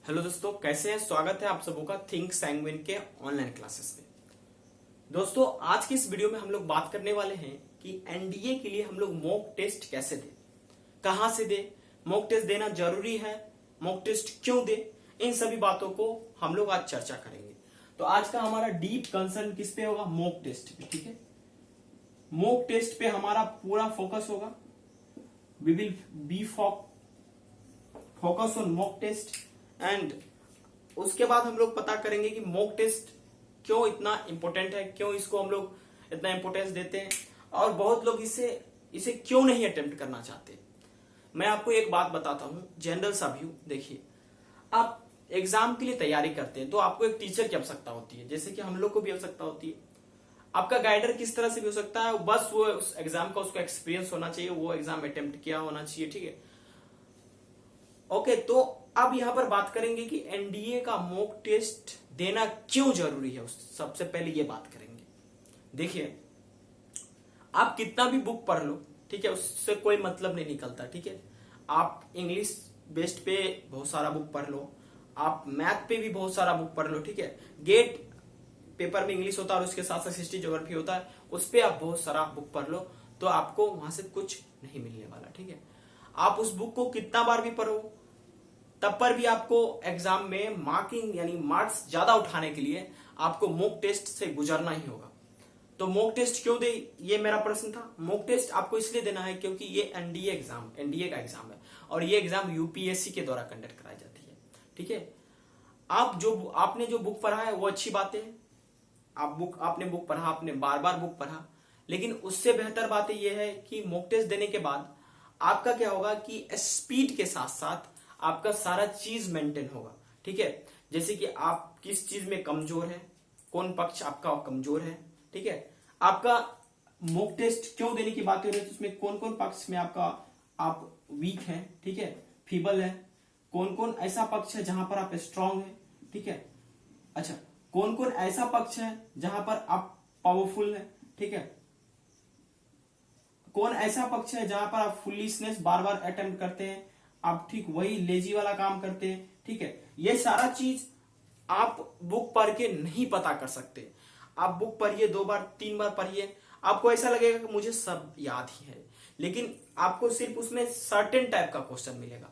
Hello दोस्तों, कैसे हैं। स्वागत है आप सबों का थिंक सैंग्विन के ऑनलाइन क्लासेस में। दोस्तों, आज की इस वीडियो में हम लोग बात करने वाले हैं कि एनडीए के लिए हम लोग मॉक टेस्ट कैसे दें, कहां से दें, मॉक टेस्ट देना जरूरी है, मॉक टेस्ट क्यों दें, इन सभी बातों को हम लोग आज चर्चा करेंगे। तो आज का हमारा डीप कंसर्न किस पे होगा? मॉक टेस्ट पे। ठीक है, मॉक टेस्ट पे हमारा पूरा फोकस होगा। We will be focus on mock test and उसके बाद हम लोग पता करेंगे कि मॉक टेस्ट क्यों इतना इंपॉर्टेंट है, क्यों इसको हम लोग इतना इंपॉर्टेंस देते हैं और बहुत लोग इसे क्यों नहीं अटेम्प्ट करना चाहते। मैं आपको एक बात बताता हूं, जनरल सा व्यू। देखिए, आप एग्जाम के लिए तैयारी करते हैं तो आपको एक टीचर की आवश्यकता होती है, जैसे कि हम लोग को भी आवश्यकता होती है। आपका गाइडर किस तरह से भी हो सकता है, बस वो उस एग्जाम का उसको एक्सपीरियंस होना चाहिए, वो एग्जाम अटेम्प्ट किया होना चाहिए। ठीक है, ओके। तो अब यहां पर बात करेंगे कि एनडीए का मॉक टेस्ट देना क्यों जरूरी है। सबसे पहले ये बात करेंगे। देखिए, आप कितना भी बुक पढ़ लो, ठीक है, उससे कोई मतलब नहीं निकलता। ठीक है, आप इंग्लिश बेस्ड पे बहुत सारा बुक पढ़ लो, आप मैथ पे भी बहुत सारा बुक पढ़ लो। ठीक है, गेट पेपर में इंग्लिश होता है और उसके साथ साथ हिस्ट्री ज्योग्राफी होता है, उस पर आप बहुत सारा बुक पढ़ लो तो आपको वहां से कुछ नहीं मिलने वाला। ठीक है, आप उस बुक को कितना बार भी पढ़ो तब पर भी आपको एग्जाम में मार्किंग यानी मार्क्स ज्यादा उठाने के लिए आपको मॉक टेस्ट से गुजरना ही होगा। तो मॉक टेस्ट क्यों दे, ये मेरा प्रश्न था। मॉक टेस्ट आपको इसलिए देना है क्योंकि ये एनडीए का एग्जाम है और ये एग्जाम यूपीएससी के द्वारा कंडक्ट कराई जाती है। ठीक है, आपने जो बुक पढ़ा है वो अच्छी बात है, आपने बुक पढ़ा, आपने बार बार बुक पढ़ा, लेकिन उससे बेहतर बात यह है कि मॉक टेस्ट देने के बाद आपका क्या होगा कि स्पीड के साथ साथ आपका सारा चीज मेंटेन होगा। ठीक है, जैसे कि आप किस चीज में कमजोर है, कौन पक्ष आपका कमजोर है। ठीक है, आपका मॉक टेस्ट क्यों देने की बात हो रही है, तो उसमें कौन कौन पक्ष में आप वीक है, ठीक है, फीबल है, कौन कौन ऐसा पक्ष है जहां पर आप स्ट्रांग है। ठीक है, अच्छा, कौन कौन ऐसा पक्ष है जहां पर आप पावरफुल है। ठीक है, कौन ऐसा पक्ष है जहां पर आप फुलिशनेस बार बार अटेम्प्ट करते हैं, आप ठीक वही लेजी वाला काम करते हैं। ठीक है, ये सारा चीज आप बुक पढ़ के नहीं पता कर सकते। आप बुक पढ़िए, 2 बार 3 बार पढ़िए, आपको ऐसा लगेगा कि मुझे सब याद ही है, लेकिन आपको सिर्फ उसमें सर्टेन टाइप का क्वेश्चन मिलेगा।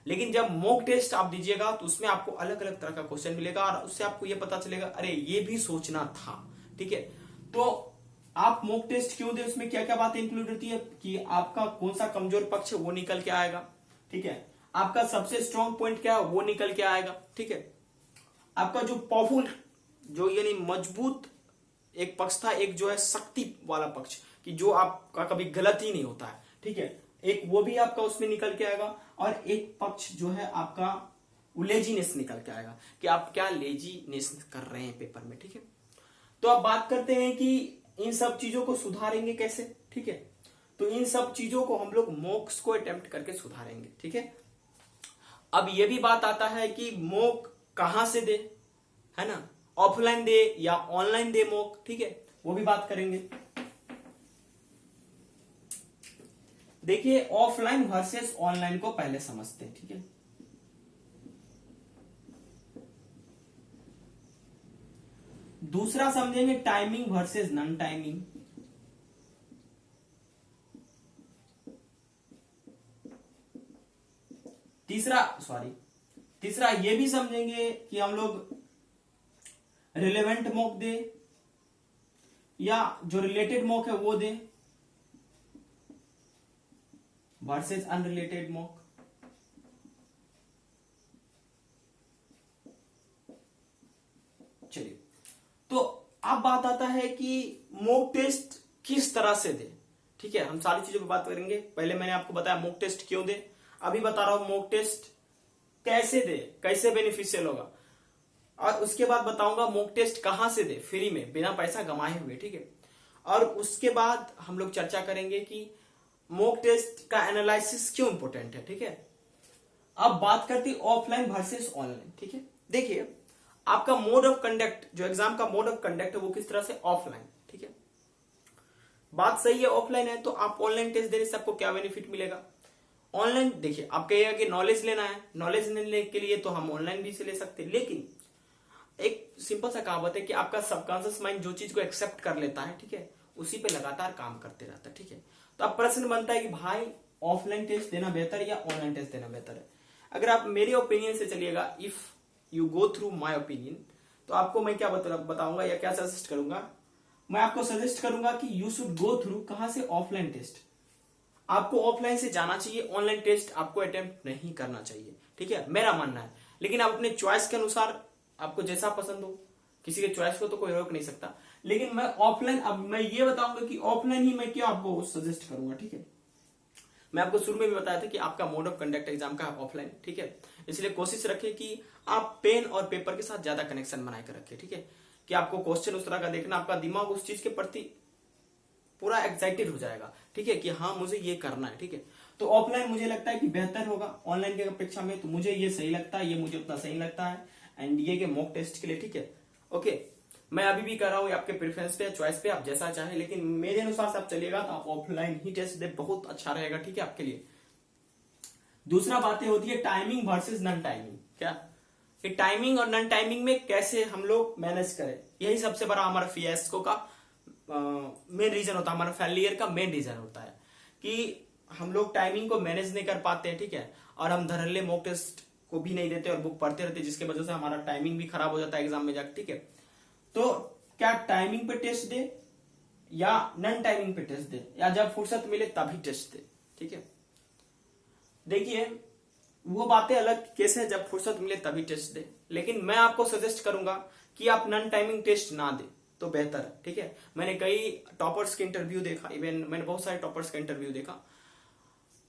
लेकिन जब मॉक टेस्ट आप दीजिएगा तो उसमें आपको अलग अलग तरह का क्वेश्चन मिलेगा और उससे आपको यह पता चलेगा अरे ये भी सोचना था। ठीक है, तो आप मॉक टेस्ट क्यों दे, उसमें क्या क्या बातें इंक्लूड होती है कि आपका कौन सा कमजोर पक्ष है वो निकल के आएगा। ठीक है, आपका सबसे स्ट्रॉन्ग पॉइंट क्या है वो निकल के आएगा। ठीक है, आपका जो पावरफुल, जो यानी मजबूत एक पक्ष था, एक जो है शक्ति वाला पक्ष कि जो आपका कभी गलत ही नहीं होता है। ठीक है, एक वो भी आपका उसमें निकल के आएगा और एक पक्ष जो है आपका लेजीनेस निकल के आएगा कि आप क्या लेजीनेस कर रहे हैं पेपर में। ठीक है, तो अब बात करते हैं कि इन सब चीजों को सुधारेंगे कैसे। ठीक है, तो इन सब चीजों को हम लोग मॉक्स को अटेम्प्ट करके सुधारेंगे। ठीक है, अब ये भी बात आता है कि मॉक कहां से दे, है ना, ऑफलाइन दे या ऑनलाइन दे मॉक। ठीक है, वो भी बात करेंगे। देखिए, ऑफलाइन वर्सेस ऑनलाइन को पहले समझते हैं। ठीक है, दूसरा समझेंगे टाइमिंग वर्सेस नॉन टाइमिंग। तीसरा ये भी समझेंगे कि हम लोग रिलेवेंट मॉक दे या जो रिलेटेड मॉक है वो दे वर्सेस अनरिलेटेड मॉक। चलिए, तो अब बात आता है कि मॉक टेस्ट किस तरह से दे। ठीक है, हम सारी चीजों पर बात करेंगे। पहले मैंने आपको बताया मॉक टेस्ट क्यों दे, अभी बता रहा हूं मॉक टेस्ट कैसे दे, कैसे बेनिफिशियल होगा, और उसके बाद बताऊंगा मॉक टेस्ट कहां से दे, फ्री में, बिना पैसा कमाए हुए। ठीक है, और उसके बाद हम लोग चर्चा करेंगे कि मॉक टेस्ट का एनालिसिस क्यों इंपॉर्टेंट है। ठीक है, अब बात करती ऑफलाइन वर्सेस ऑनलाइन। ठीक है, देखिए, आपका मोड ऑफ कंडक्ट, जो एग्जाम का मोड ऑफ कंडक्ट है वो किस तरह से, ऑफलाइन। ठीक है, बात सही है, ऑफलाइन है, तो आप ऑनलाइन टेस्ट देने से आपको क्या बेनिफिट मिलेगा। ऑनलाइन देखिए, आप कहिएगा कि नॉलेज लेना है, नॉलेज लेने के लिए तो हम ऑनलाइन भी से ले सकते हैं, लेकिन एक सिंपल सा कहावत है कि आपका सबकॉन्शियस माइंड जो चीज को एक्सेप्ट कर लेता है, ठीक है, उसी पे लगातार काम करते रहता है, ठीक है। तो अब प्रश्न बनता है कि भाई ऑफलाइन टेस्ट देना बेहतर है या ऑनलाइन टेस्ट देना बेहतर है। अगर आप मेरे ओपिनियन से चलिएगा, if you go through my opinion, तो आपको मैं क्या बताऊंगा या क्या सजेस्ट करूंगा, मैं आपको सजेस्ट करूंगा कि यू शुड गो थ्रू कहां से, ऑफलाइन टेस्ट। आपको ऑफलाइन से जाना चाहिए, ऑनलाइन टेस्ट आपको अटेम्प्ट नहीं करना चाहिए, ठीक है, मेरा मानना है। लेकिन आप अपने चॉइस के अनुसार, आपको जैसा पसंद हो, किसी के चॉइस को तो कोई रोक नहीं सकता, लेकिन मैं ऑफलाइन, अब मैं ये बताऊंगा कि ऑफलाइन ही मैं क्या आपको सजेस्ट करूंगा, ठीक है। मैं आपको शुरू में भी बताया था कि आपका मोड ऑफ कंडक्ट एग्जाम का ऑफलाइन, ठीक है, इसलिए कोशिश रखें कि आप पेन और पेपर के साथ ज्यादा कनेक्शन बना कर रखें, ठीक है, कि आपको क्वेश्चन उस तरह का देखना, आपका दिमाग उस चीज के प्रति पूरा एक्साइटेड हो जाएगा, ठीक है, कि हाँ मुझे ये करना है, ठीक है। तो ऑफलाइन मुझे लगता है कि बेहतर होगा ऑनलाइन के अपेक्षा में, तो मुझे ये सही लगता है, ये मुझे उतना सही लगता है एनडीए के मॉक टेस्ट के लिए, ठीक है। ओके, मैं अभी भी कर रहा हूँ आपके प्रेफरेंस पे, चॉइस पे, आप जैसा चाहे, लेकिन मेरे अनुसार से आप चलिएगा तो आप ऑफलाइन ही टेस्ट दे, बहुत अच्छा रहेगा, ठीक है, आपके लिए। दूसरा बातें होती है टाइमिंग वर्सेस नॉन टाइमिंग। क्या कि टाइमिंग और नॉन टाइमिंग में कैसे हम लोग मैनेज करें, यही सबसे बड़ा हमारा फियास्को का मेन रीजन होता है, हमारा फेलियर का मेन रीजन होता है कि हम लोग टाइमिंग को मैनेज नहीं कर पाते हैं, ठीक है, और हम धड़ल्ले मॉक टेस्ट को भी नहीं देते और बुक पढ़ते रहते, जिसकी वजह से हमारा टाइमिंग भी खराब हो जाता है एग्जाम में जाकर, ठीक है। तो क्या टाइमिंग पे टेस्ट दे या नॉन टाइमिंग पे टेस्ट दे, या जब फुर्सत मिले तभी टेस्ट दे, ठीक है। देखिए वो बातें अलग केस है, जब फुर्सत मिले तभी टेस्ट दे, लेकिन मैं आपको सजेस्ट करूंगा कि आप नॉन टाइमिंग टेस्ट ना दे तो बेहतर है, ठीक है। मैंने कई टॉपर्स के इंटरव्यू देखा, इवन मैंने बहुत सारे टॉपर्स का इंटरव्यू देखा,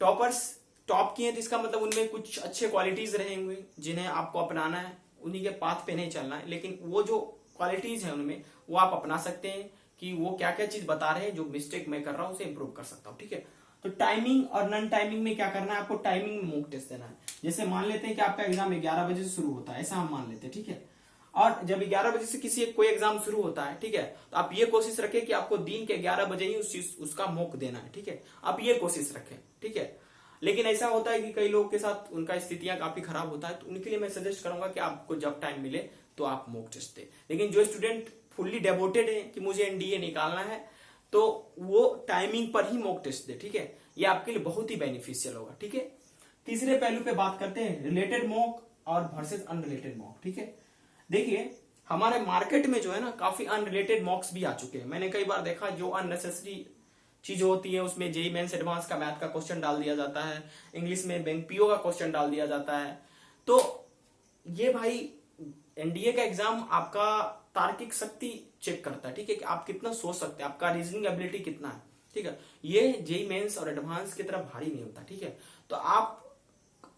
टॉपर्स टॉप किए तो इसका मतलब उनमें कुछ अच्छे क्वालिटीज रहेंगे जिन्हें आपको अपनाना है, उन्हीं के पाथ पे नहीं चलना है, लेकिन वो जो क्वालिटीज है उनमें वो आप अपना सकते हैं कि वो क्या क्या चीज बता रहे हैं, जो मिस्टेक मैं कर रहा हूं उसे इंप्रूव कर सकता हूं, ठीक है। तो टाइमिंग और नॉन टाइमिंग में क्या करना है, आपको टाइमिंग में मॉक टेस्ट देना है। जैसे मान लेते हैं कि आपका एग्जाम 11 बजे से शुरू होता है, ऐसा हम मान लेते हैं, ठीक है, और जब 11 बजे से किसी कोई एग्जाम शुरू होता है, ठीक है, तो आप ये कोशिश रखें कि आपको दिन के 11 बजे ही उसका मॉक देना है, ठीक है, आप ये कोशिश रखें, ठीक है। लेकिन ऐसा होता है कि कई लोगों के साथ उनका स्थितियां काफी खराब होता है, तो उनके लिए मैं सजेस्ट करूंगा कि आपको जब टाइम मिले तो आप मॉक टेस्ट दें। लेकिन जो स्टूडेंट फुल्ली डेवोटेड है कि मुझे एनडीए निकालना है, तो वो टाइमिंग पर ही मॉक टेस्ट दे, ठीक है, ये आपके लिए बहुत ही बेनिफिशियल होगा, ठीक है। तीसरे पहलू पे बात करते हैं रिलेटेड मॉक और वर्सेस अनरिलेटेड मॉक, ठीक है। देखिए हमारे मार्केट में जो है ना काफी अनरिलेटेड मॉक्स भी आ चुके हैं, मैंने कई बार देखा जो अननेसेसरी चीज होती है, उसमें जेईई मेंस एडवांस का मैथ का क्वेश्चन डाल दिया जाता है, इंग्लिश में बैंक पीओ का क्वेश्चन डाल दिया जाता है। तो ये भाई एनडीए का एग्जाम आपका तार्किक शक्ति चेक करता है, ठीक है, कि आप कितना सोच सकते हैं, आपका रीजनिंग एबिलिटी कितना है, ठीक है। ये जेईई मेंस और एडवांस की तरह भारी नहीं होता, ठीक है। तो आप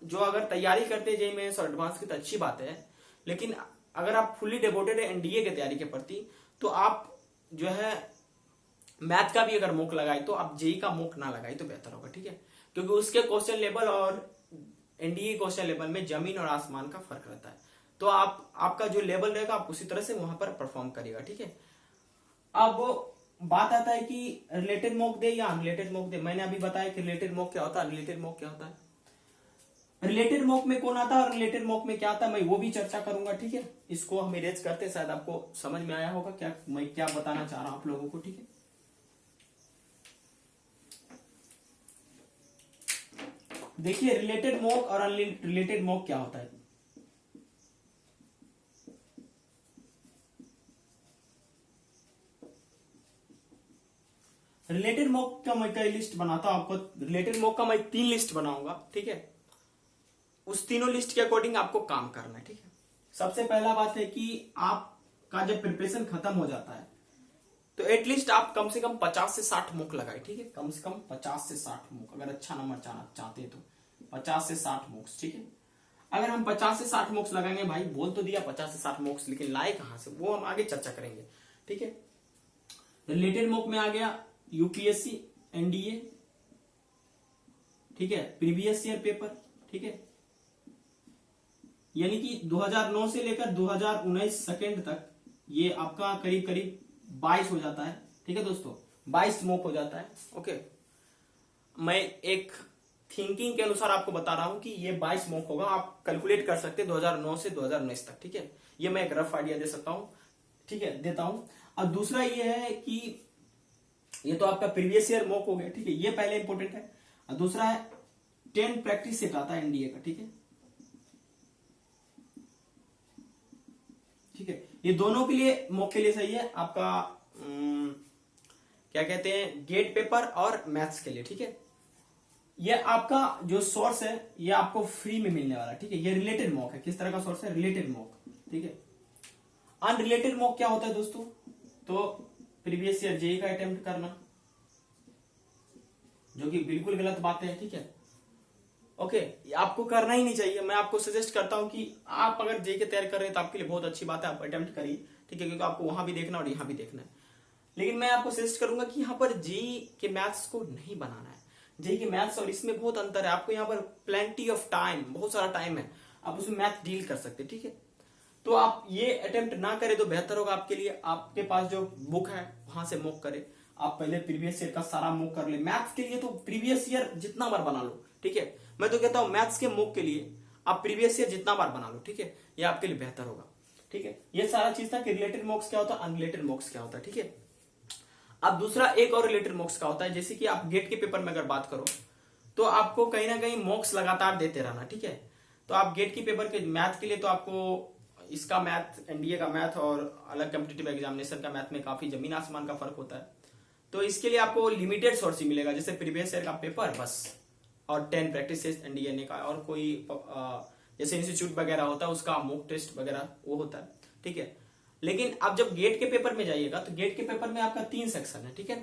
जो अगर तैयारी करते हैं जेईई मेंस और एडवांस की तो अच्छी बात है, लेकिन अगर आप फुल्ली डिवोटेड है एनडीए की तैयारी के प्रति, तो आप जो है मैथ का भी अगर मॉक लगाए तो आप जेईई का मॉक ना लगाए तो बेहतर होगा, ठीक है, क्योंकि उसके क्वेश्चन लेवल और एनडीए क्वेश्चन लेवल में जमीन और आसमान का फर्क रहता है। तो आपका जो लेवल रहेगा आप उसी तरह से वहां पर परफॉर्म करिएगा, ठीक है। अब बात आता है कि रिलेटेड मॉक दे या अनरिलेटेड मॉक दे। मैंने अभी बताया कि रिलेटेड मॉक क्या होता है, अनरिलेटेड मॉक क्या होता है। रिलेटेड मॉक में कौन आता है और रिलेटेड मॉक में क्या आता है, मैं वो भी चर्चा करूंगा, ठीक है। इसको हम इरेज करते, शायद आपको समझ में आया होगा क्या मैं क्या बताना चाह रहा हूं आप लोगों को, ठीक है। देखिए रिलेटेड मॉक और अनरिलेटेड मॉक क्या होता है। रिलेटेड मॉक का मैं कई लिस्ट बनाता हूं आपको, रिलेटेड मॉक का मैं 3 लिस्ट बनाऊंगा, ठीक है। उस तीनों लिस्ट के अकॉर्डिंग आपको काम करना है, ठीक है। सबसे पहला बात है कि आपका जब प्रिपरेशन खत्म हो जाता है तो एटलीस्ट आप कम से कम 50 से 60 मॉक लगाए, ठीक है, कम से कम 50 से 60 मॉक, अगर अच्छा नंबर चाहते हैं तो 50 से 60 मॉक्स, ठीक है। अगर हम 50 से 60 मॉक्स लगाएंगे, भाई बोल तो दिया 50 से 60 मॉक्स, लेकिन लाए कहां से वो हम आगे चर्चा करेंगे, ठीक है। रिलेटेड मॉक में आ गया यूपीएससी, एनडीए, ठीक है, प्रीवियस ईयर पेपर, ठीक है, यानी कि 2009 से लेकर 2019 सेकेंड तक ये आपका करीब करीब 22 हो जाता है, ठीक है दोस्तों, 22 मॉक हो जाता है। ओके, मैं एक थिंकिंग के अनुसार आपको बता रहा हूं कि ये 22 मॉक होगा, आप कैलकुलेट कर सकते हैं 2009 से 2019 तक, ठीक है। ये मैं एक रफ आइडिया दे सकता हूं, ठीक है, देता हूं। और दूसरा ये है कि ये तो आपका प्रीवियस ईयर मॉक हो गया, ठीक है, ये पहले इंपॉर्टेंट है। और दूसरा है 10 प्रैक्टिस सेट आता है एनडीए का, ठीक है, ठीक है। ये दोनों के लिए मॉक के लिए सही है आपका, क्या कहते हैं, गेट पेपर और मैथ्स के लिए, ठीक है। ये आपका जो सोर्स है ये आपको फ्री में मिलने वाला है, ठीक है। ये रिलेटेड मॉक है, किस तरह का सोर्स है, रिलेटेड मॉक, ठीक है। अनरिलेटेड मॉक क्या होता है दोस्तों, तो प्रीवियस ईयर जेई का अटेम्प्ट करना, जो कि बिल्कुल गलत बात है, ठीक है। ओके, आपको करना ही नहीं चाहिए। मैं आपको सजेस्ट करता हूं कि आप अगर जेई की तैयारी कर रहे हैं तो आपके लिए बहुत अच्छी बात है, आप अटेम्प्ट करिए, ठीक है, क्योंकि आपको वहां भी देखना और यहां भी देखना है। लेकिन मैं आपको सजेस्ट करूंगा कि यहाँ पर जेई के मैथ्स को नहीं बनाना है। जेई के मैथ्स और इसमें बहुत अंतर है, आपको यहाँ पर प्लेंटी ऑफ टाइम, बहुत सारा टाइम है, आप उसमें मैथ डील कर सकते हैं, ठीक है। तो आप ये अटेम्प्ट ना करें तो बेहतर होगा आपके लिए। आपके पास जो बुक है वहां से मॉक करें, आप पहले प्रीवियस ईयर का सारा मॉक कर ले। मैथ्स के लिए तो प्रीवियस ईयर जितना बार बना लो, ठीक है। मैं तो कहता हूं मैथ्स के मॉक के लिए आप प्रीवियस ईयर जितना बार बना लो, ठीक है, ये आपके लिए बेहतर होगा, ठीक है। ये सारा चीज था कि रिलेटेड मॉक्स क्या होता है, अनरिलेटेड मॉक्स क्या होता है, ठीक है। अब दूसरा एक और रिलेटेड मॉक्स का होता है, जैसे कि आप गेट के पेपर में अगर बात करो तो आपको कहीं ना कहीं मॉक्स लगातार देते रहना, ठीक है। तो आप गेट के पेपर के मैथ के लिए तो आपको इसका मैथ, एनडीए का मैथ और अलग कॉम्पिटिटिव एग्जामिनेशन का मैथ में काफी जमीन आसमान का फर्क होता है। तो इसके लिए आपको लिमिटेड सोर्स ही मिलेगा, जैसे प्रीवियस ईयर का पेपर बस, और 10 प्रैक्टिस एनडीए का, और कोई जैसे इंस्टीट्यूट वगैरह होता है उसका मॉक टेस्ट वगैरह वो होता है, ठीक है। लेकिन आप जब गेट के पेपर में जाइएगा तो गेट के पेपर में आपका 3 सेक्शन है, ठीक है।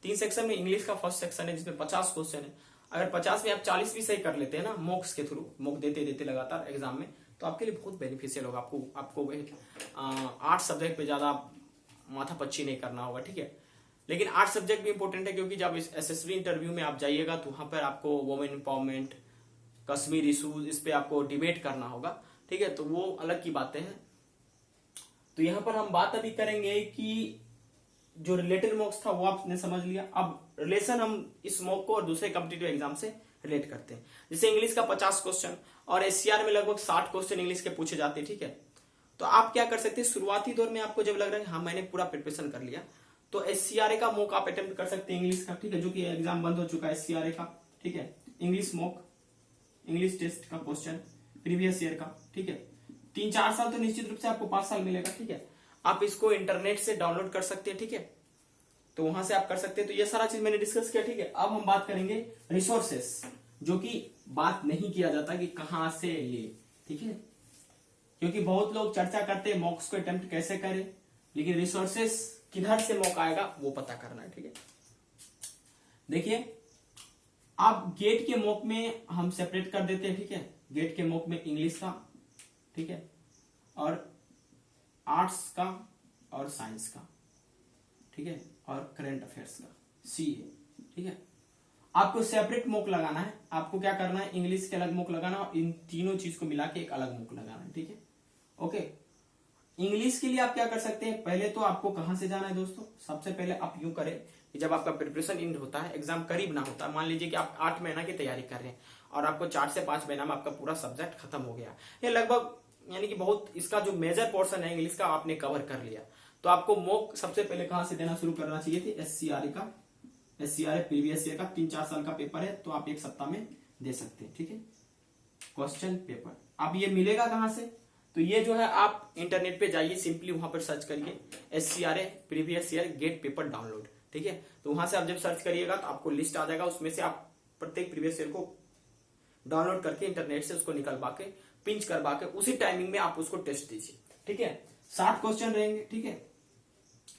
3 सेक्शन में इंग्लिश का फर्स्ट सेक्शन है जिसमें 50 क्वेश्चन है। अगर 50 में आप 40 भी सही कर लेते हैं ना मॉक्स के थ्रू, मॉक देते देते लगातार एग्जाम में, तो आपके लिए बहुत बेनिफिशियल होगा। आपको 8 सब्जेक्ट पे ज्यादा माथा पच्ची नहीं करना होगा, ठीक है। लेकिन 8 सब्जेक्ट भी इंपॉर्टेंट है, क्योंकि जब एसएसबी इंटरव्यू में आप जाइएगा तो वहां पर आपको वुमेन एम्पावरमेंट, कश्मीर इशूज, इस पे आपको डिबेट करना होगा, ठीक है। तो वो अलग की बातें हैं। तो यहां पर हम बात अभी करेंगे कि जो रिलेटेड मॉक्स था वो आपने समझ लिया। अब रिलेशन हम इस मॉक को और दूसरे कॉम्पिटिटिव एग्जाम से रिलेट करते हैं। जैसे इंग्लिश का 50 क्वेश्चन और एससीआर में लगभग 60 क्वेश्चन इंग्लिश के पूछे जाते हैं, ठीक है। तो आप क्या कर सकते हैं, शुरुआती दौर में आपको जब लग रहा है हाँ मैंने पूरा प्रिपरेशन कर लिया, तो एससीआरए का मॉक आप अटेम्प्ट कर सकते हैं इंग्लिश का, ठीक है, जो कि एग्जाम बंद हो चुका है एससीआरए का, ठीक है। इंग्लिश मॉक, इंग्लिश टेस्ट का क्वेश्चन प्रीवियस ईयर का, ठीक है। 3-4 साल तो निश्चित रूप से आपको 5 साल मिलेगा, ठीक है। आप इसको इंटरनेट से डाउनलोड कर सकते हैं, ठीक है, तो वहां से आप कर सकते हैं। तो ये सारा चीज मैंने डिस्कस किया, ठीक है। अब हम बात करेंगे रिसोर्सेस, जो कि बात नहीं किया जाता कि कहां से ले, ठीक है, क्योंकि बहुत लोग चर्चा करते हैं मॉक्स को अटेम्प्ट कैसे करें, लेकिन रिसोर्सेस किधर से मॉक आएगा वो पता करना है, ठीक है। देखिए आप गेट के मॉक में हम सेपरेट कर देते हैं, ठीक है। गेट के मॉक में इंग्लिश का, ठीक है, और आर्ट्स का और साइंस का, ठीक है, और करंट अफेयर्स का, सीए, ठीक है। आपको सेपरेट मॉक लगाना है। आपको क्या करना है, इंग्लिश के अलग मॉक लगाना और इन तीनों चीज को मिला के एक अलग मॉक लगाना है, ठीक है, ओके। इंग्लिश के लिए आप क्या कर सकते हैं, पहले तो आपको कहां से जाना है दोस्तों, सबसे पहले आप यूं करें कि जब आपका प्रिपरेशन इंड होता है, एग्जाम करीब ना होता है, मान लीजिए कि आप 8 महीना की तैयारी कर रहे हैं और आपको 4 से 5 महीना में आपका पूरा सब्जेक्ट खत्म हो गया, ये लगभग यानी कि बहुत इसका जो मेजर पोर्शन है इंग्लिश का आपने कवर कर लिया, तो आपको मॉक सबसे पहले कहां से देना शुरू करना चाहिए थे, एससीआरए का। एससीआरए प्रीवियस ईयर का 3-4 साल का पेपर है, तो आप एक सप्ताह में दे सकते हैं, ठीक है, क्वेश्चन पेपर। अब ये मिलेगा कहां से, तो ये जो है आप इंटरनेट पे जाइए, सिंपली वहां पर सर्च करिए SCRA previous year GATE paper download, ठीक है। तो वहां से आप जब सर्च करिएगा तो आपको लिस्ट आ जाएगा, उसमें से आप प्रत्येक प्रीवियस ईयर को डाउनलोड करके इंटरनेट से उसको निकलवा के पिंच करवा के उसी टाइमिंग में आप उसको टेस्ट दीजिए, ठीक है। 60 क्वेश्चन रहेंगे, ठीक है।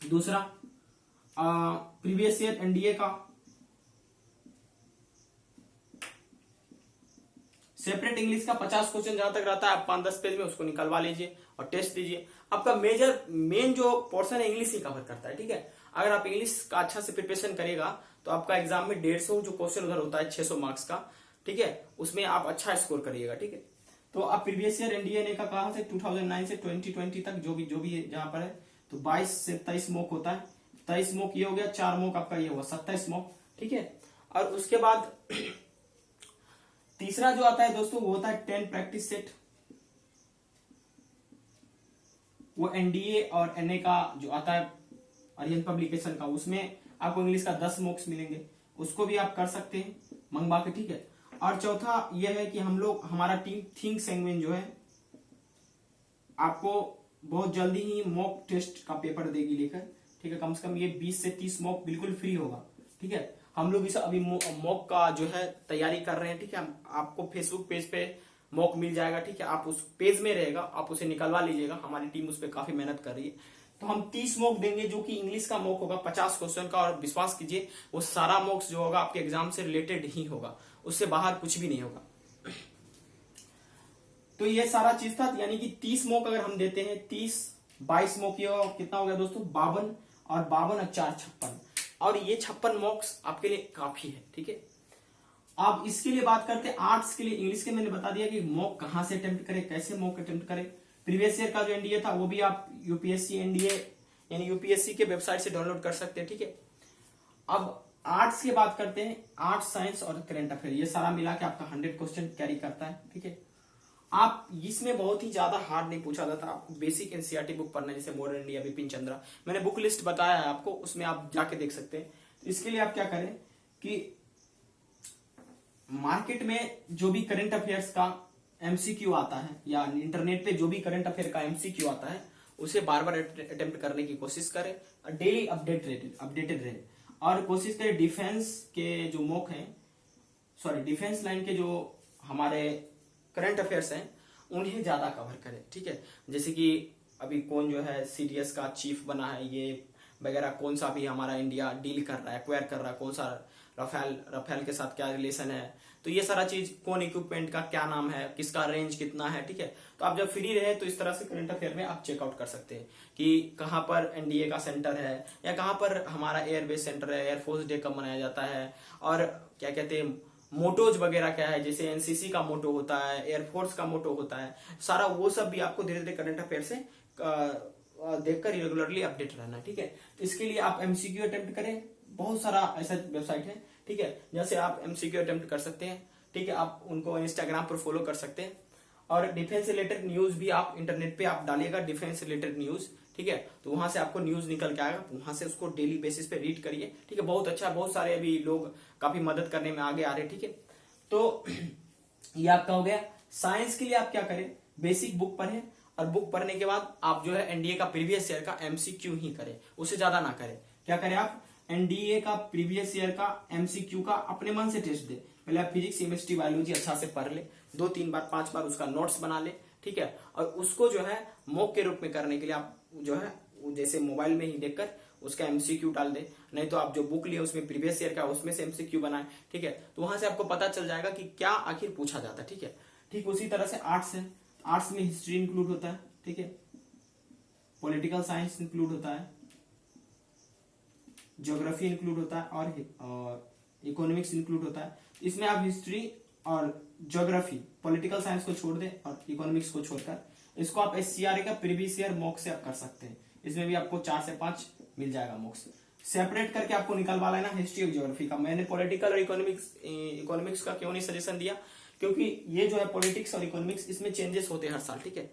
दूसरा प्रीवियस ईयर एनडीए का सेपरेट इंग्लिश का 50 क्वेश्चन जहां तक रहता है आप 5-10 पेज में उसको निकलवा लीजिए और टेस्ट दीजिए। आपका मेन जो पोर्शन है इंग्लिश ही कवर करता है, ठीक है। अगर आप इंग्लिश का अच्छा से प्रिपरेशन करेगा तो आपका एग्जाम में 150 जो क्वेश्चन उधर होता है 600 मार्क्स का, ठीक है, उसमें आप अच्छा स्कोर करिएगा, ठीक है। तो आप प्रीवियस ईयर एनडीए का कहां से 2009 से 2020 तक जो भी जहां पर है, तो 22 से 23 मॉक होता है। 23 मॉक ये हो गया, 4 मॉक आपका ये हुआ 27 मॉक, ठीक है। और उसके बाद तीसरा जो आता है दोस्तों वो होता है 10 प्रैक्टिस सेट। वो एनडीए और एनए का जो आता है अरिहंत पब्लिकेशन का, उसमें आपको इंग्लिश का 10 मॉक्स मिलेंगे, उसको भी आप कर सकते हैं मंगवा के, ठीक है। और चौथा यह है कि हम लोग, हमारा टीम थिंक सैंग्विन जो है आपको बहुत जल्दी ही मॉक टेस्ट का पेपर देगी लेकर, ठीक है। कम से कम ये 20 से 30 मॉक बिल्कुल फ्री होगा, ठीक है। हम लोग इस अभी मॉक का जो है तैयारी कर रहे हैं, ठीक है। आपको फेसबुक पेज पे मॉक मिल जाएगा, ठीक है। आप उस पेज में रहेगा, आप उसे निकलवा लीजिएगा, हमारी टीम उस पर काफी मेहनत कर रही है। तो हम 30 मॉक देंगे, जो कि इंग्लिश का मॉक होगा 50 क्वेश्चन का, और विश्वास कीजिए वो सारा मॉक्स जो होगा आपके एग्जाम से रिलेटेड ही होगा, उससे बाहर कुछ भी नहीं होगा। तो ये सारा चीज था, यानी कि 30 मॉक अगर हम देते हैं, 30 22 मॉक, ये कितना हो गया दोस्तों 52, और 52 और 4 56, और ये 56 मॉक्स आपके लिए काफी है, ठीक है। अब इसके लिए बात करते हैं आर्ट्स के लिए। इंग्लिश के मैंने बता दिया कि मॉक कहां से अटेम्प्ट करें, कैसे मॉक अटेम्प्ट करें। प्रीवियस ईयर का जो एनडीए था वो भी आप यूपीएससी एनडीए यानी यूपीएससी के वेबसाइट से डाउनलोड कर सकते हैं, ठीक है। अब आर्ट्स की बात करते हैं, आर्ट्स, साइंस और करंट अफेयर, ये सारा मिला के आपका 100 क्वेश्चन कैरी करता है, ठीक है। आप इसमें बहुत ही ज्यादा हार्ड नहीं पूछा जाता, आपको बेसिक एनसीईआरटी बुक पढ़ना है, जैसे मॉडर्न इंडिया, बिपिन चंद्रा, मैंने बुक लिस्ट बताया है आपको, उसमें आप जाके देख सकते हैं। इसके लिए आप क्या करें कि मार्केट में जो भी करंट अफेयर्स का एमसीक्यू आता है, या इंटरनेट पे जो भी करंट अफेयर का एमसीक्यू आता है, उसे बार बार अटेम्प्ट करने की कोशिश करें, और डेली अपडेटेड रहे, और कोशिश करें डिफेंस के जो मॉक हैं, डिफेंस लाइन के जो हमारे करंट अफेयर्स हैं उन्हें ज्यादा कवर करें, ठीक है। जैसे कि अभी कौन जो है सीडीएस का चीफ बना है, ये वगैरह, कौन सा भी हमारा इंडिया डील कर रहा है, एक्वायर कर रहा है, कौन सा राफेल के साथ क्या रिलेशन है, तो ये सारा चीज, कौन इक्विपमेंट का क्या नाम है, किसका रेंज कितना है, ठीक है। तो आप जब फ्री रहे तो इस तरह से करंट अफेयर में आप चेकआउट कर सकते हैं कि कहाँ पर एनडीए का सेंटर है, या कहाँ पर हमारा एयरबेस सेंटर है, एयरफोर्स डे कब मनाया जाता है, और क्या कहते हैं मोटोज वगैरह क्या है, जैसे एनसीसी का मोटो होता है, एयरफोर्स का मोटो होता है, सारा वो सब भी आपको धीरे धीरे करंट अफेयर से देखकर रेगुलरली अपडेट रहना है, ठीक है। तो इसके लिए आप एमसीक्यू अटेम्प्ट करें, बहुत सारा ऐसा वेबसाइट है, ठीक है, जैसे आप एमसीक्यू अटेम्प्ट कर सकते हैं, ठीक है। आप उनको इंस्टाग्राम पर फॉलो कर सकते हैं, और डिफेंस रिलेटेड न्यूज भी आप इंटरनेट पे आप डालिएगा, डिफेंस रिलेटेड न्यूज, ठीक है। तो वहां से आपको न्यूज निकल के आएगा, वहां से उसको डेली बेसिस पे रीड करिए, ठीक है। बहुत अच्छा, बहुत सारे अभी लोग काफी मदद करने में आगे आ रहे हैं, ठीक है। तो ये आपका हो गया। साइंस के लिए आप क्या करें, बेसिक बुक पढ़ें, और बुक पढ़ने के बाद आप जो है एनडीए का प्रीवियस ईयर का एमसीक्यू ही करें, उससे ज्यादा ना करें। क्या करें आप, एनडीए का प्रीवियस ईयर का एमसीक्यू का अपने मन से टेस्ट दे। पहले आप फिजिक्स, केमिस्ट्री, बायोलॉजी अच्छा से पढ़ ले, 2-3 बार 5 बार उसका नोट्स बना ले, ठीक है। और उसको जो है मॉक के रूप में करने के लिए आप जो है जैसे मोबाइल में ही देखकर उसका एमसीक्यू डाल दे, नहीं तो आप जो बुक लिए उसमें प्रीवियस ईयर का उसमें से एमसीक्यू बनाए, ठीक है। तो वहां से आपको पता चल जाएगा कि क्या आखिर पूछा जाता है, ठीक है। ठीक उसी तरह से आर्ट्स है, आर्ट्स में हिस्ट्री इंक्लूड होता है, ठीक है, पॉलिटिकल साइंस इंक्लूड होता है, ज्योग्राफी इंक्लूड होता है, और इकोनॉमिक्स इंक्लूड होता है। इसमें आप हिस्ट्री और ज्योग्राफी, पॉलिटिकल साइंस को छोड़ दें और इकोनॉमिक्स को छोड़कर इसको आप एससीआरए का प्रीवियस ईयर मॉक से आप कर सकते हैं। इसमें भी आपको 4 से 5 मिल जाएगा मॉक्स। सेपरेट करके आपको निकलवा लेना हिस्ट्री और ज्योग्राफी का। मैंने पॉलिटिकल और इकोनॉमिक्स का क्यों नहीं सजेशन दिया, क्योंकि ये जो है पॉलिटिक्स और इकोनॉमिक्स, इसमें चेंजेस होते हैं हर साल, ठीक है।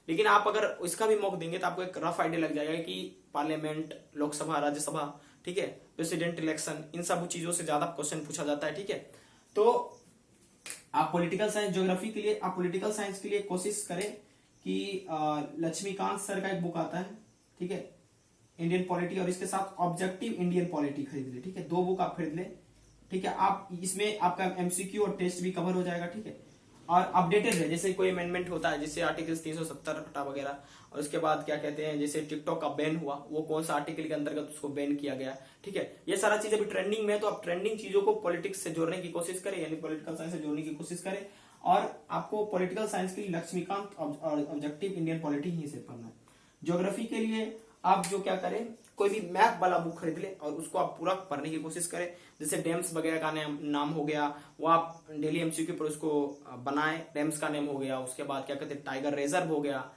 लेकिन आप अगर इसका भी मॉक देंगे तो आपको एक रफ आइडिया लग जाएगा कि पार्लियामेंट, लोकसभा, राज्यसभा, ठीक है, प्रेसिडेंट इलेक्शन, इन सब चीजों से ज्यादा क्वेश्चन पूछा जाता है, ठीक है। तो आप पॉलिटिकल साइंस, ज्योग्राफी के लिए, आप पॉलिटिकल साइंस के लिए कोशिश करें कि लक्ष्मीकांत सर का एक बुक आता है, ठीक है, इंडियन पॉलिटी, और इसके साथ ऑब्जेक्टिव इंडियन पॉलिटी खरीद ले, ठीक है। 2 बुक आप खरीद ले, ठीक है। आप इसमें आपका एमसीक्यू और टेस्ट भी कवर हो जाएगा, ठीक है। और अपडेटेड है, जैसे कोई अमेंडमेंट होता है, जैसे आर्टिकल 370 हटा वगैरह, और उसके बाद क्या कहते हैं, जैसे टिकटॉक का बैन हुआ, वो कौन सा आर्टिकल के अंतर्गत उसको बैन किया गया, ठीक है। ये सारा चीज अभी ट्रेंडिंग में है, तो आप ट्रेंडिंग चीजों को पॉलिटिक्स से जोड़ने की कोशिश करें, यानी पॉलिटिकल साइंस से जोड़ने की कोशिश करें। और आपको पॉलिटिकल साइंस के लिए लक्ष्मीकांत और ऑब्जेक्टिव इंडियन पॉलिटी ही से पढ़ना है। ज्योग्राफी के लिए आप जो क्या करें, कोई भी मैप वाला बुक खरीद ले और उसको आप पूरा पढ़ने की कोशिश करें। जैसे डैम्स वगैरह का नाम हो गया, वो आप डेली एमसीक्यू पर उसको बनाए, डैम्स का नेम हो गया, उसके बाद क्या कहते हैं टाइगर रिजर्व हो गया,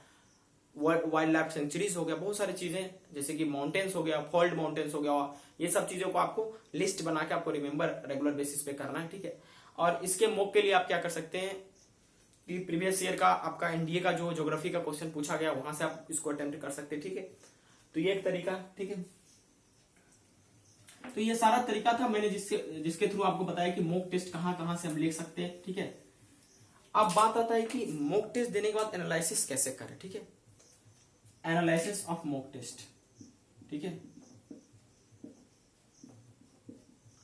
वाइल्ड लाइफ सेंचुरीज हो गया, बहुत सारी चीजें, जैसे कि माउंटेन्स हो गया, फॉल्ट माउंटेन्स हो गया, ये सब चीजों को आपको लिस्ट बना के आपको रिमेंबर रेगुलर बेसिस पे करना है, ठीक है। और इसके मॉक के लिए आप क्या कर सकते हैं कि प्रीवियस ईयर का आपका एनडीए का जो ज्योग्राफी का क्वेश्चन पूछा गया वहां से आप इसको अटेम्प्ट कर सकते हैं। ठीक है, तो ये एक तरीका, ठीक है। तो ये सारा तरीका था मैंने जिसके थ्रू आपको बताया कि मॉक टेस्ट कहां कहां से हम लिख सकते हैं। ठीक है, अब बात आता है कि मॉक टेस्ट देने के बाद एनालिसिस कैसे करें। ठीक है, एनालिसिस ऑफ मॉक टेस्ट। ठीक है,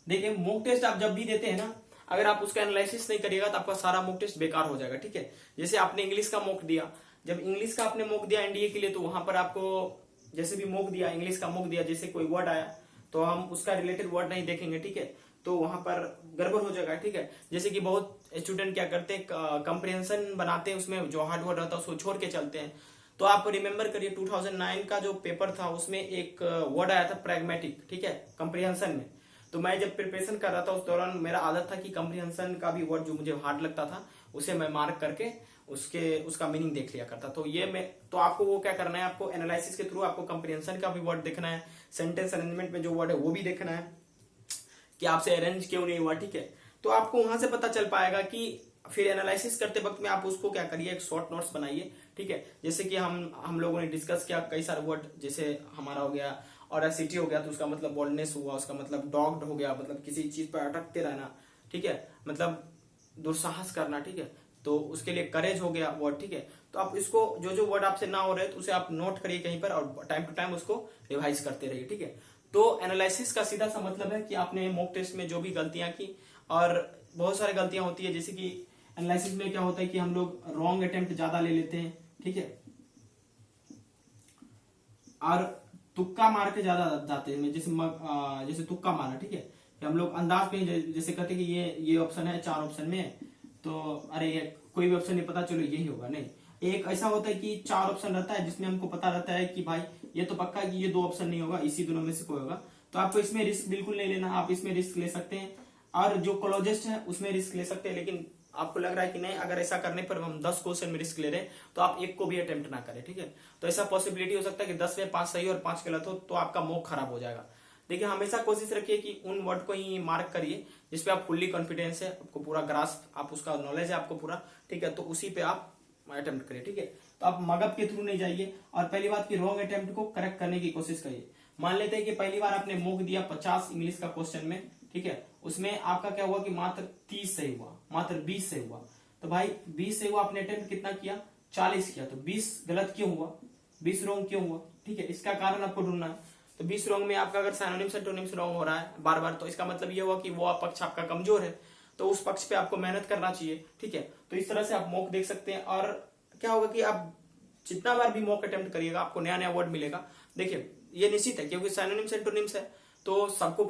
देखिए मॉक टेस्ट आप जब भी देते हैं ना, अगर आप उसका एनालिसिस नहीं करिएगा तो आपका सारा मॉक टेस्ट बेकार हो जाएगा। ठीक है, जैसे आपने इंग्लिश का मॉक दिया, जब इंग्लिश का आपने मॉक दिया एनडीए के लिए, तो वहां पर आपको जैसे भी मॉक दिया, इंग्लिश का मॉक दिया, जैसे कोई वर्ड आया तो हम उसका रिलेटेड वर्ड नहीं देखेंगे। ठीक है, तो वहां पर गड़बड़ हो जाएगा। ठीक है, जैसे कि बहुत स्टूडेंट क्या करते हैं, कंप्रिहेंशन बनाते हैं, उसमें जो हार्ड वर्ड रहता है उसको छोड़ के चलते हैं। तो आप रिमेंबर करिए 2009 का जो पेपर था उसमें एक वर्ड आया था प्रैग्मेटिक। ठीक है, कंप्रिहेंशन में। तो मैं जब प्रिपरेशन कर रहा था उस दौरान मेरा आदत था कि कंप्रिहेंशन का भी वर्ड जो मुझे हार्ड लगता था उसे मैं मार्क करके उसका मीनिंग देख लिया करता। तो आपको वो क्या करना है, आपको एनालिसिस के थ्रू आपको कंप्रिहेंशन का भी वर्ड देखना है, सेंटेंस अरेंजमेंट में जो वर्ड है वो भी देखना है कि आपसे अरेंज क्यों नहीं हुआ। ठीक है, तो आपको वहां से पता चल पाएगा कि फिर एनालिसिस करते वक्त में आप उसको क्या करिए, एक शॉर्ट नोट्स बनाइए। ठीक है, जैसे कि हम लोगों ने डिस्कस किया कई सारे वर्ड, जैसे हमारा हो गया ऑडेसिटी हो गया, तो उसका मतलब बोल्डनेस हुआ, उसका मतलब डॉग्ड हो गया, मतलब किसी चीज पर अटकते रहना। ठीक है, मतलब दुस्साहस करना। ठीक है, तो उसके लिए करेज हो गया वर्ड। ठीक है, तो आप इसको जो वर्ड आपसे ना हो रहे तो उसे आप नोट करिए कहीं पर और टाइम टू टाइम उसको रिवाइज करते रहिए। ठीक है, तो एनालिसिस का सीधा सा मतलब है कि आपने मॉक टेस्ट में जो भी गलतियां की, और बहुत सारी गलतियां होती है, जैसे कि एनालिसिस में क्या होता है कि हम लोग रॉन्ग अटेम्प्ट ज्यादा ले लेते हैं। ठीक है, और तुक्का मार के ज्यादा जाते हैं, जैसे तुक्का मारा। ठीक है, कि हम लोग अंदाज पे जैसे कहते हैं कि ये ऑप्शन है, 4 ऑप्शन में है, तो अरे ये कोई भी ऑप्शन नहीं पता, चलो यही होगा। नहीं, एक ऐसा होता है कि 4 ऑप्शन रहता है जिसमें हमको पता रहता है कि भाई ये तो पक्का है कि ये 2 ऑप्शन नहीं होगा, इसी दोनों में से कोई होगा। तो आपको इसमें रिस्क बिल्कुल नहीं लेना, आप इसमें रिस्क ले सकते हैं, और जो क्लोजेस्ट है उसमें रिस्क ले सकते हैं। लेकिन आपको लग रहा है कि नहीं, अगर ऐसा करने पर हम 10 क्वेश्चन में रिस्क ले रहे हैं तो आप एक को भी अटेम्प्ट ना करें। ठीक है, तो ऐसा पॉसिबिलिटी हो सकता है कि 10 में 5 सही और 5 गलत हो, तो आपका मॉक खराब हो जाएगा। देखिए, हमेशा कोशिश रखिए कि उन वर्ड को ही मार्क करिए जिसपे आप फुल्ली कॉन्फिडेंस है, आपको पूरा ग्रास्प, आप उसका नॉलेज है आपको पूरा। ठीक है, तो उसी पे आप अटेम्प्ट करिए। ठीक है, तो आप मगअप के थ्रू नहीं जाइए। और पहली बात की रॉन्ग अटेम्प्ट को करेक्ट करने की कोशिश करिए। मान लेते हैं कि पहली बार आपने मॉक दिया 50 इंग्लिश का क्वेश्चन में। ठीक है, उसमें आपका क्या हुआ कि मात्र 30 सही हुआ, मात्र 20 सही हुआ। तो भाई 20 सही हुआ, आपने अटेम्प्ट कितना किया, 40 किया, तो 20 गलत क्यों हुआ, 20 रॉन्ग क्यों हुआ। ठीक है, इसका कारण आपको ढूंढना है। तो 20 रॉन्ग में आपका अगर सिनोनिम्स और टोनिम्स रॉन्ग हो रहा है बार बार, तो इसका मतलब ये हुआ कि वो पक्ष आपका कमजोर है, तो उस पक्ष पे आपको मेहनत करना चाहिए। ठीक है, तो इस तरह से आप मॉक देख सकते हैं। और क्या होगा कि आप जितना बार भी मॉक अटेम्प्ट करिएगा आपको नया नया वर्ड मिलेगा। देखिए, ये निश्चित है क्योंकि सिनोनिम्स एंटोनिम्स है, तो सबको